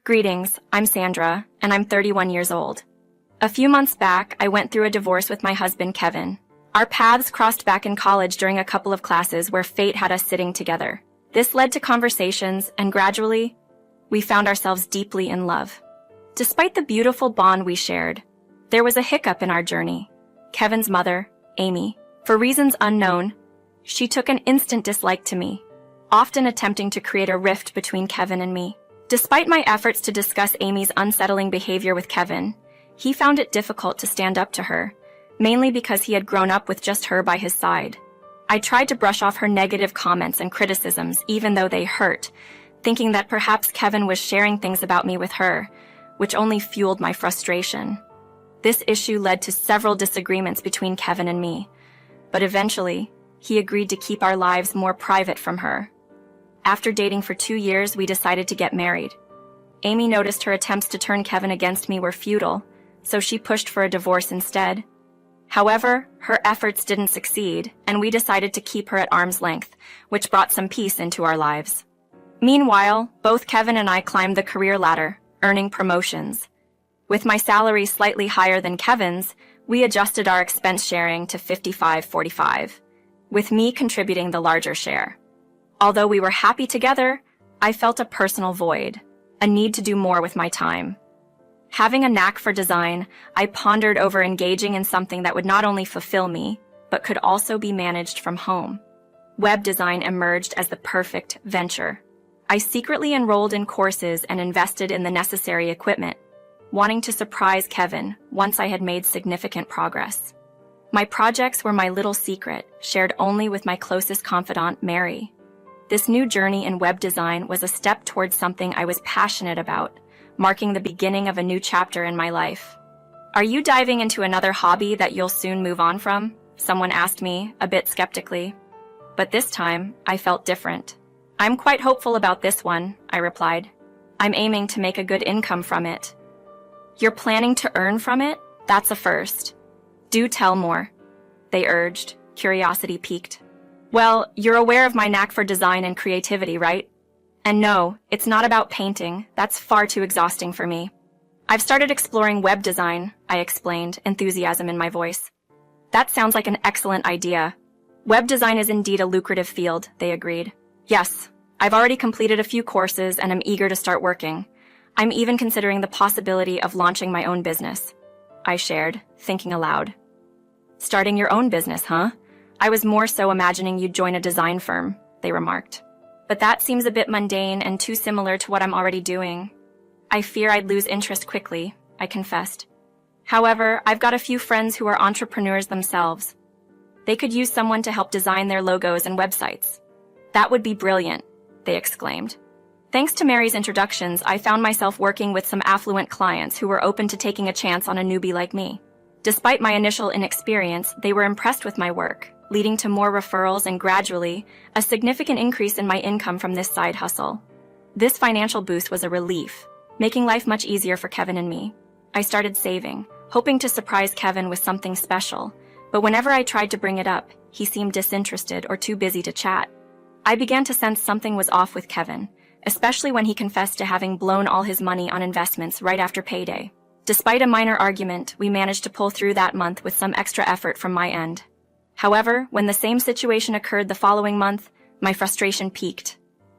Greetings, I'm Sandra, and I'm 31 years old. A few months back, I went through a divorce with my husband, Kevin. Our paths crossed back in college during a couple of classes where fate had us sitting together. This led to conversations, and gradually, we found ourselves deeply in love. Despite the beautiful bond we shared, there was a hiccup in our journey. Kevin's mother, Amy, for reasons unknown, she took an instant dislike to me, often attempting to create a rift between Kevin and me. Despite my efforts to discuss Amy's unsettling behavior with Kevin, he found it difficult to stand up to her, mainly because he had grown up with just her by his side. I tried to brush off her negative comments and criticisms, even though they hurt, thinking that perhaps Kevin was sharing things about me with her, which only fueled my frustration. This issue led to several disagreements between Kevin and me, but eventually, he agreed to keep our lives more private from her. After dating for 2 years, we decided to get married. Amy noticed her attempts to turn Kevin against me were futile, so she pushed for a divorce instead. However, her efforts didn't succeed, and we decided to keep her at arm's length, which brought some peace into our lives. Meanwhile, both Kevin and I climbed the career ladder, earning promotions. With my salary slightly higher than Kevin's, we adjusted our expense sharing to 55-45, with me contributing the larger share. Although we were happy together, I felt a personal void, a need to do more with my time. Having a knack for design, I pondered over engaging in something that would not only fulfill me, but could also be managed from home. Web design emerged as the perfect venture. I secretly enrolled in courses and invested in the necessary equipment, wanting to surprise Kevin once I had made significant progress. My projects were my little secret, shared only with my closest confidant, Mary. This new journey in web design was a step towards something I was passionate about, marking the beginning of a new chapter in my life. "Are you diving into another hobby that you'll soon move on from?" someone asked me, a bit skeptically. But this time, I felt different. "I'm quite hopeful about this one," I replied. "I'm aiming to make a good income from it." "You're planning to earn from it? That's a first. Do tell more," they urged, curiosity piqued. "Well, you're aware of my knack for design and creativity, right? And no, it's not about painting. That's far too exhausting for me. I've started exploring web design," I explained, enthusiasm in my voice. "That sounds like an excellent idea. Web design is indeed a lucrative field," they agreed. "Yes, I've already completed a few courses and am eager to start working. I'm even considering the possibility of launching my own business," I shared, thinking aloud. "Starting your own business, huh? I was more so imagining you'd join a design firm," they remarked. "But that seems a bit mundane and too similar to what I'm already doing. I fear I'd lose interest quickly," I confessed. "However, I've got a few friends who are entrepreneurs themselves. They could use someone to help design their logos and websites." "That would be brilliant," they exclaimed. Thanks to Mary's introductions, I found myself working with some affluent clients who were open to taking a chance on a newbie like me. Despite my initial inexperience, they were impressed with my work, leading to more referrals and gradually, a significant increase in my income from this side hustle. This financial boost was a relief, making life much easier for Kevin and me. I started saving, hoping to surprise Kevin with something special, but whenever I tried to bring it up, he seemed disinterested or too busy to chat. I began to sense something was off with Kevin, especially when he confessed to having blown all his money on investments right after payday. Despite a minor argument, we managed to pull through that month with some extra effort from my end. However, when the same situation occurred the following month, my frustration peaked.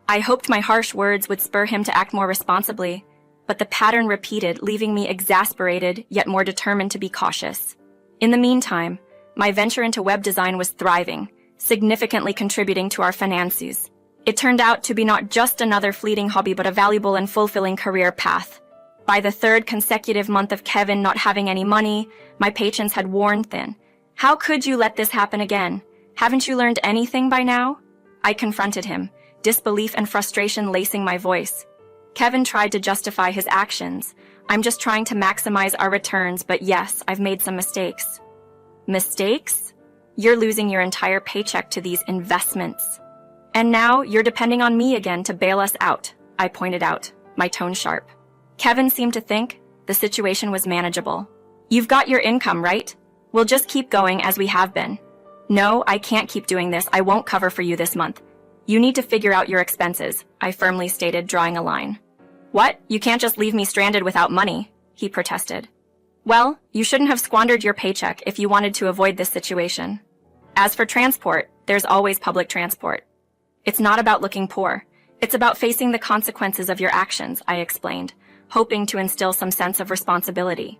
I hoped my harsh words would spur him to act more responsibly, but the pattern repeated, leaving me exasperated yet more determined to be cautious. In the meantime, my venture into web design was thriving, significantly contributing to our finances. It turned out to be not just another fleeting hobby but a valuable and fulfilling career path. By the third consecutive month of Kevin not having any money, my patience had worn thin. "How could you let this happen again? Haven't you learned anything by now?" I confronted him, disbelief and frustration lacing my voice. Kevin tried to justify his actions. "I'm just trying to maximize our returns, but yes, I've made some mistakes." "Mistakes? You're losing your entire paycheck to these investments. And now you're depending on me again to bail us out," I pointed out, my tone sharp. Kevin seemed to think the situation was manageable. "You've got your income, right? We'll just keep going as we have been." "No, I can't keep doing this. I won't cover for you this month. You need to figure out your expenses," I firmly stated, drawing a line. "What? You can't just leave me stranded without money," he protested. "Well, you shouldn't have squandered your paycheck if you wanted to avoid this situation. As for transport, there's always public transport. It's not about looking poor. It's about facing the consequences of your actions," I explained, hoping to instill some sense of responsibility.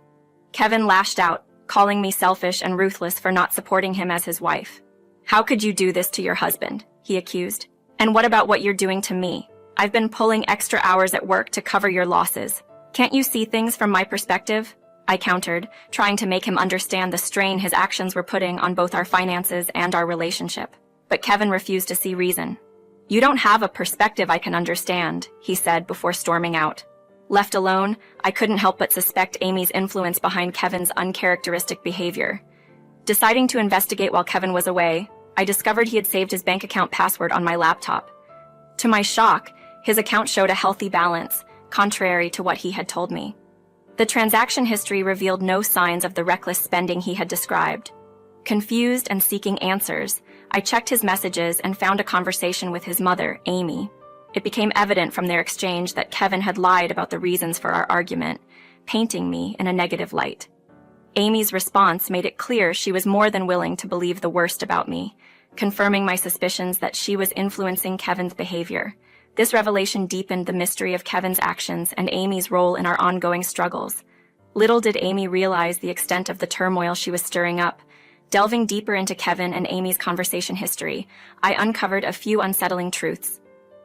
Kevin lashed out, calling me selfish and ruthless for not supporting him as his wife. "How could you do this to your husband?" he accused. "And what about what you're doing to me? I've been pulling extra hours at work to cover your losses. Can't you see things from my perspective?" I countered, trying to make him understand the strain his actions were putting on both our finances and our relationship. But Kevin refused to see reason. "You don't have a perspective I can understand," he said before storming out. Left alone, I couldn't help but suspect Amy's influence behind Kevin's uncharacteristic behavior. Deciding to investigate while Kevin was away, I discovered he had saved his bank account password on my laptop. To my shock, his account showed a healthy balance, contrary to what he had told me. The transaction history revealed no signs of the reckless spending he had described. Confused and seeking answers, I checked his messages and found a conversation with his mother, Amy. It became evident from their exchange that Kevin had lied about the reasons for our argument, painting me in a negative light. Amy's response made it clear she was more than willing to believe the worst about me, confirming my suspicions that she was influencing Kevin's behavior. This revelation deepened the mystery of Kevin's actions and Amy's role in our ongoing struggles. Little did Amy realize the extent of the turmoil she was stirring up. Delving deeper into Kevin and Amy's conversation history, I uncovered a few unsettling truths.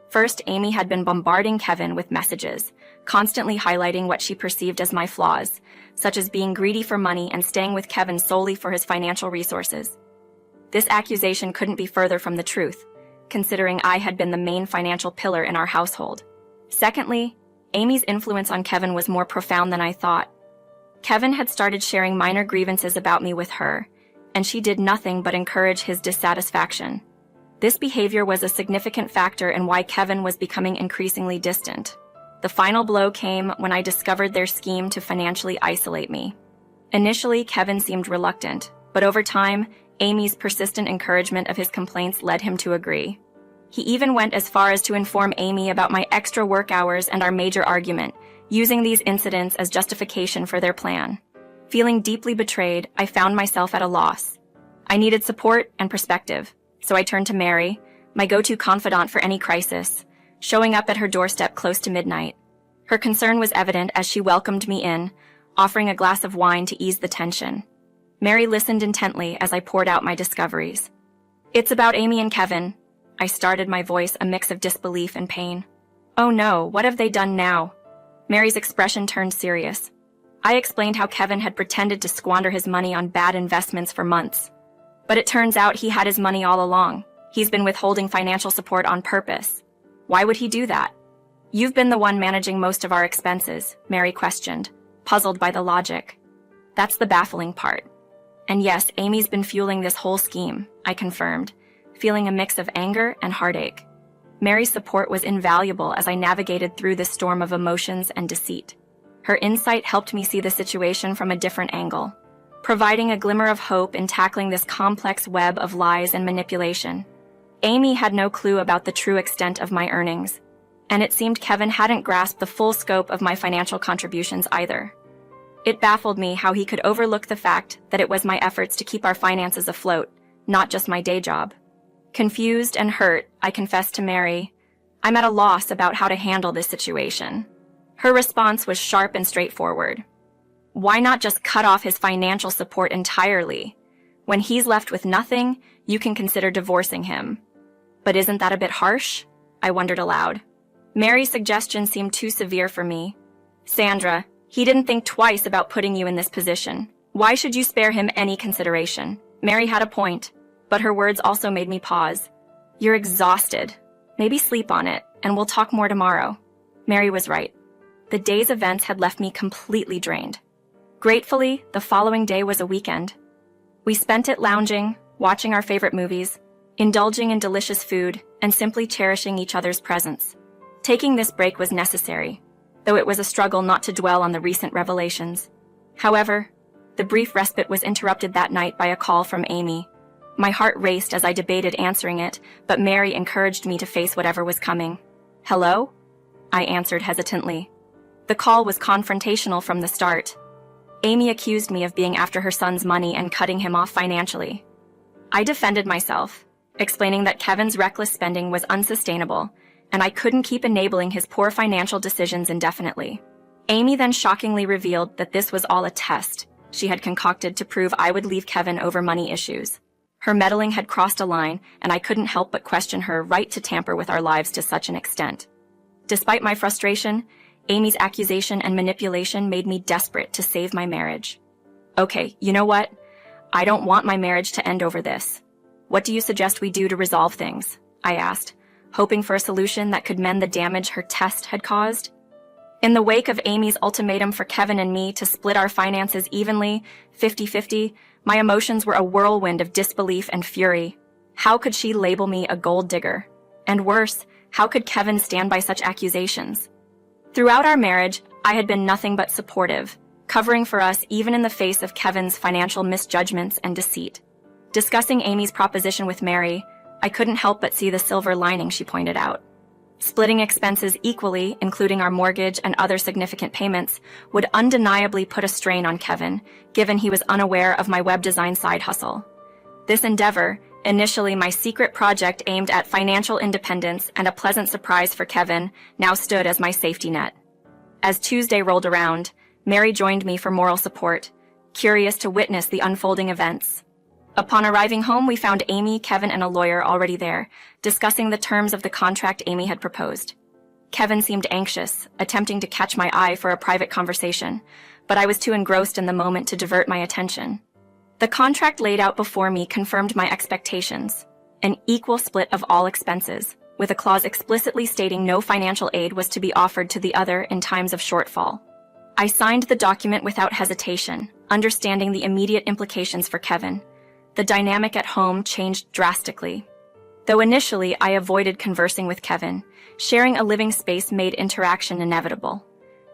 First, Amy had been bombarding Kevin with messages, constantly highlighting what she perceived as my flaws, such as being greedy for money and staying with Kevin solely for his financial resources. This accusation couldn't be further from the truth, considering I had been the main financial pillar in our household. Secondly, Amy's influence on Kevin was more profound than I thought. Kevin had started sharing minor grievances about me with her, and she did nothing but encourage his dissatisfaction. This behavior was a significant factor in why Kevin was becoming increasingly distant. The final blow came when I discovered their scheme to financially isolate me. Initially, Kevin seemed reluctant, but over time, Amy's persistent encouragement of his complaints led him to agree. He even went as far as to inform Amy about my extra work hours and our major argument, using these incidents as justification for their plan. Feeling deeply betrayed, I found myself at a loss. I needed support and perspective, so I turned to Mary, my go-to confidant for any crisis, showing up at her doorstep close to midnight. Her concern was evident as she welcomed me in, offering a glass of wine to ease the tension. Mary listened intently as I poured out my discoveries. "It's about Amy and Kevin," I started, my voice a mix of disbelief and pain. "Oh no, what have they done now?" Mary's expression turned serious. I explained how Kevin had pretended to squander his money on bad investments for months. But it turns out he had his money all along. He's been withholding financial support on purpose. Why would he do that? "You've been the one managing most of our expenses," Mary questioned, puzzled by the logic. "That's the baffling part. And yes, Amy's been fueling this whole scheme," I confirmed, feeling a mix of anger and heartache. Mary's support was invaluable as I navigated through this storm of emotions and deceit. Her insight helped me see the situation from a different angle, providing a glimmer of hope in tackling this complex web of lies and manipulation. Amy had no clue about the true extent of my earnings, and it seemed Kevin hadn't grasped the full scope of my financial contributions either. It baffled me how he could overlook the fact that it was my efforts to keep our finances afloat, not just my day job. Confused and hurt, I confessed to Mary, "I'm at a loss about how to handle this situation." Her response was sharp and straightforward. "Why not just cut off his financial support entirely? When he's left with nothing, you can consider divorcing him." "But isn't that a bit harsh?" I wondered aloud. Mary's suggestion seemed too severe for me. "Sandra, he didn't think twice about putting you in this position. Why should you spare him any consideration?" Mary had a point, but her words also made me pause. "You're exhausted. Maybe sleep on it, and we'll talk more tomorrow." Mary was right. The day's events had left me completely drained. Gratefully, the following day was a weekend. We spent it lounging, watching our favorite movies, indulging in delicious food, and simply cherishing each other's presence. Taking this break was necessary, though it was a struggle not to dwell on the recent revelations. However, the brief respite was interrupted that night by a call from Amy. My heart raced as I debated answering it, but Mary encouraged me to face whatever was coming. "Hello?" I answered hesitantly. The call was confrontational from the start. Amy accused me of being after her son's money and cutting him off financially. I defended myself, explaining that Kevin's reckless spending was unsustainable, and I couldn't keep enabling his poor financial decisions indefinitely. Amy then shockingly revealed that this was all a test she had concocted to prove I would leave Kevin over money issues. Her meddling had crossed a line, and I couldn't help but question her right to tamper with our lives to such an extent. Despite my frustration, Amy's accusation and manipulation made me desperate to save my marriage. Okay, you know what? I don't want my marriage to end over this. What do you suggest we do to resolve things? I asked, hoping for a solution that could mend the damage her test had caused. In the wake of Amy's ultimatum for Kevin and me to split our finances evenly, 50-50, my emotions were a whirlwind of disbelief and fury. How could she label me a gold digger? And worse, how could Kevin stand by such accusations? Throughout our marriage, I had been nothing but supportive, covering for us even in the face of Kevin's financial misjudgments and deceit. Discussing Amy's proposition with Mary, I couldn't help but see the silver lining she pointed out. Splitting expenses equally, including our mortgage and other significant payments, would undeniably put a strain on Kevin, given he was unaware of my web design side hustle. This endeavor, initially my secret project aimed at financial independence and a pleasant surprise for Kevin, now stood as my safety net. As Tuesday rolled around, Mary joined me for moral support, curious to witness the unfolding events. Upon arriving home, we found Amy, Kevin, and a lawyer already there, discussing the terms of the contract Amy had proposed. Kevin seemed anxious, attempting to catch my eye for a private conversation, but I was too engrossed in the moment to divert my attention. The contract laid out before me confirmed my expectations, an equal split of all expenses, with a clause explicitly stating no financial aid was to be offered to the other in times of shortfall. I signed the document without hesitation, understanding the immediate implications for Kevin. The dynamic at home changed drastically. Though initially I avoided conversing with Kevin, sharing a living space made interaction inevitable.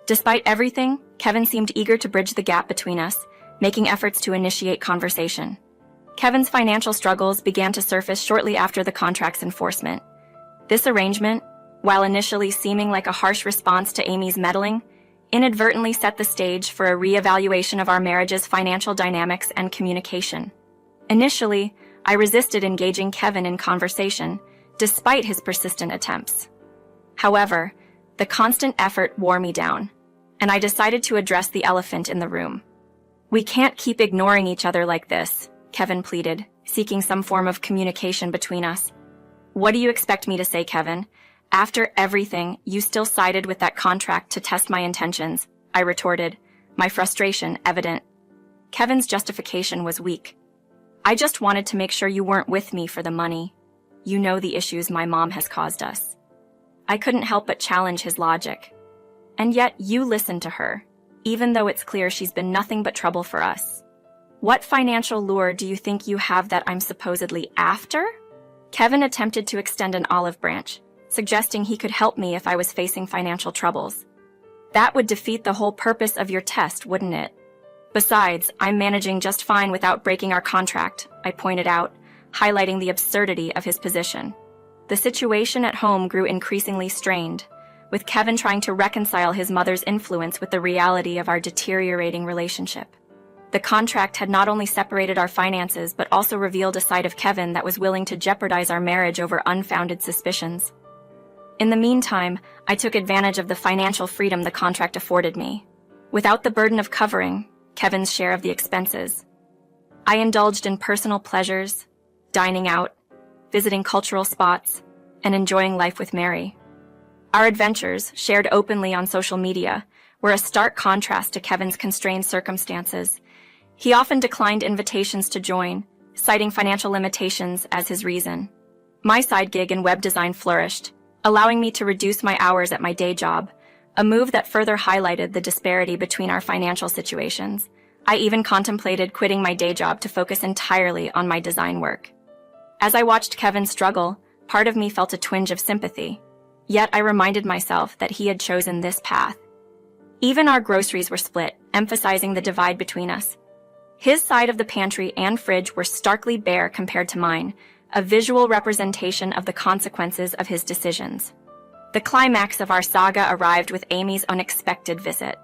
Despite everything, Kevin seemed eager to bridge the gap between us, making efforts to initiate conversation. Kevin's financial struggles began to surface shortly after the contract's enforcement. This arrangement, while initially seeming like a harsh response to Amy's meddling, inadvertently set the stage for a re-evaluation of our marriage's financial dynamics and communication. Initially, I resisted engaging Kevin in conversation, despite his persistent attempts. However, the constant effort wore me down, and I decided to address the elephant in the room. "We can't keep ignoring each other like this," Kevin pleaded, seeking some form of communication between us. "What do you expect me to say, Kevin? After everything, you still sided with that contract to test my intentions," I retorted, my frustration evident. Kevin's justification was weak. "I just wanted to make sure you weren't with me for the money. You know the issues my mom has caused us." I couldn't help but challenge his logic. "And yet you listened to her, even though it's clear she's been nothing but trouble for us. What financial lure do you think you have that I'm supposedly after?" Kevin attempted to extend an olive branch, suggesting he could help me if I was facing financial troubles. "That would defeat the whole purpose of your test, wouldn't it? Besides, I'm managing just fine without breaking our contract," I pointed out, highlighting the absurdity of his position. The situation at home grew increasingly strained, with Kevin trying to reconcile his mother's influence with the reality of our deteriorating relationship. The contract had not only separated our finances but also revealed a side of Kevin that was willing to jeopardize our marriage over unfounded suspicions. In the meantime, I took advantage of the financial freedom the contract afforded me. Without the burden of covering Kevin's share of the expenses, I indulged in personal pleasures, dining out, visiting cultural spots, and enjoying life with Mary. Our adventures, shared openly on social media, were a stark contrast to Kevin's constrained circumstances. He often declined invitations to join, citing financial limitations as his reason. My side gig in web design flourished, allowing me to reduce my hours at my day job, a move that further highlighted the disparity between our financial situations. I even contemplated quitting my day job to focus entirely on my design work. As I watched Kevin struggle, part of me felt a twinge of sympathy. Yet I reminded myself that he had chosen this path. Even our groceries were split, emphasizing the divide between us. His side of the pantry and fridge were starkly bare compared to mine, a visual representation of the consequences of his decisions. The climax of our saga arrived with Amy's unexpected visit.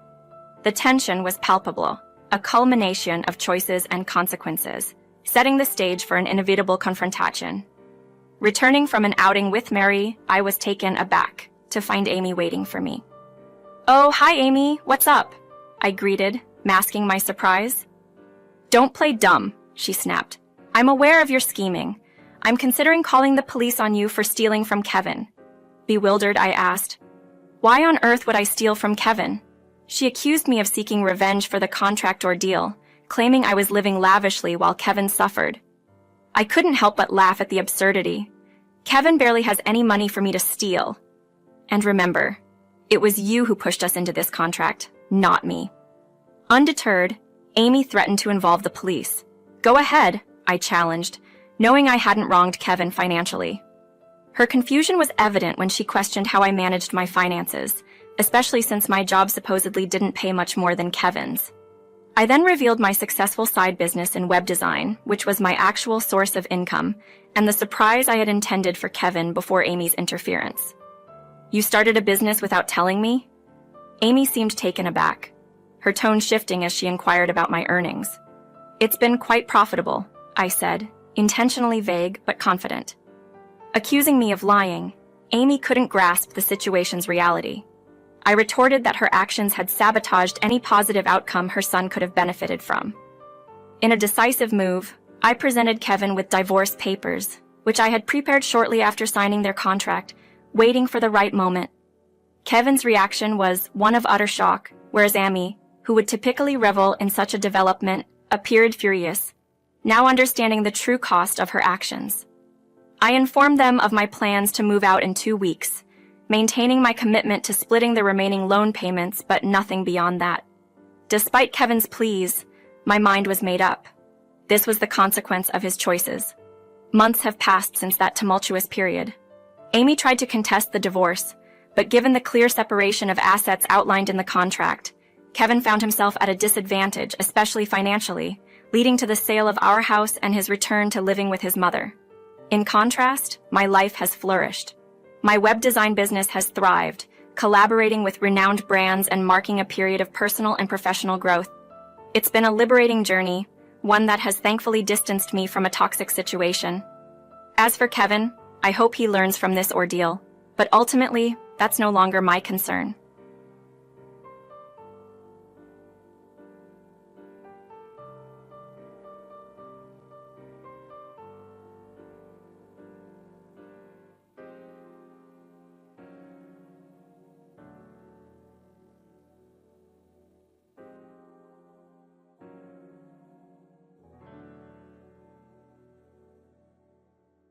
The tension was palpable, a culmination of choices and consequences, setting the stage for an inevitable confrontation. Returning from an outing with Mary, I was taken aback to find Amy waiting for me. "Oh, hi Amy, what's up?" I greeted, masking my surprise. "Don't play dumb," she snapped. "I'm aware of your scheming. I'm considering calling the police on you for stealing from Kevin." Bewildered, I asked, "Why on earth would I steal from Kevin?" She accused me of seeking revenge for the contract ordeal, claiming I was living lavishly while Kevin suffered. I couldn't help but laugh at the absurdity. Kevin barely has any money for me to steal. And remember, it was you who pushed us into this contract, not me. Undeterred, Amy threatened to involve the police. "Go ahead," I challenged, knowing I hadn't wronged Kevin financially. Her confusion was evident when she questioned how I managed my finances, especially since my job supposedly didn't pay much more than Kevin's. I then revealed my successful side business in web design, which was my actual source of income, and the surprise I had intended for Kevin before Amy's interference. "You started a business without telling me?" Amy seemed taken aback, her tone shifting as she inquired about my earnings. "It's been quite profitable," I said, intentionally vague but confident. Accusing me of lying, Amy couldn't grasp the situation's reality. I retorted that her actions had sabotaged any positive outcome her son could have benefited from. In a decisive move, I presented Kevin with divorce papers, which I had prepared shortly after signing their contract, waiting for the right moment. Kevin's reaction was one of utter shock, whereas Amy, who would typically revel in such a development, appeared furious, now understanding the true cost of her actions. I informed them of my plans to move out in 2 weeks, maintaining my commitment to splitting the remaining loan payments, but nothing beyond that. Despite Kevin's pleas, my mind was made up. This was the consequence of his choices. Months have passed since that tumultuous period. Amy tried to contest the divorce, but given the clear separation of assets outlined in the contract, Kevin found himself at a disadvantage, especially financially, leading to the sale of our house and his return to living with his mother. In contrast, my life has flourished. My web design business has thrived, collaborating with renowned brands and marking a period of personal and professional growth. It's been a liberating journey, one that has thankfully distanced me from a toxic situation. As for Kevin, I hope he learns from this ordeal, but ultimately, that's no longer my concern.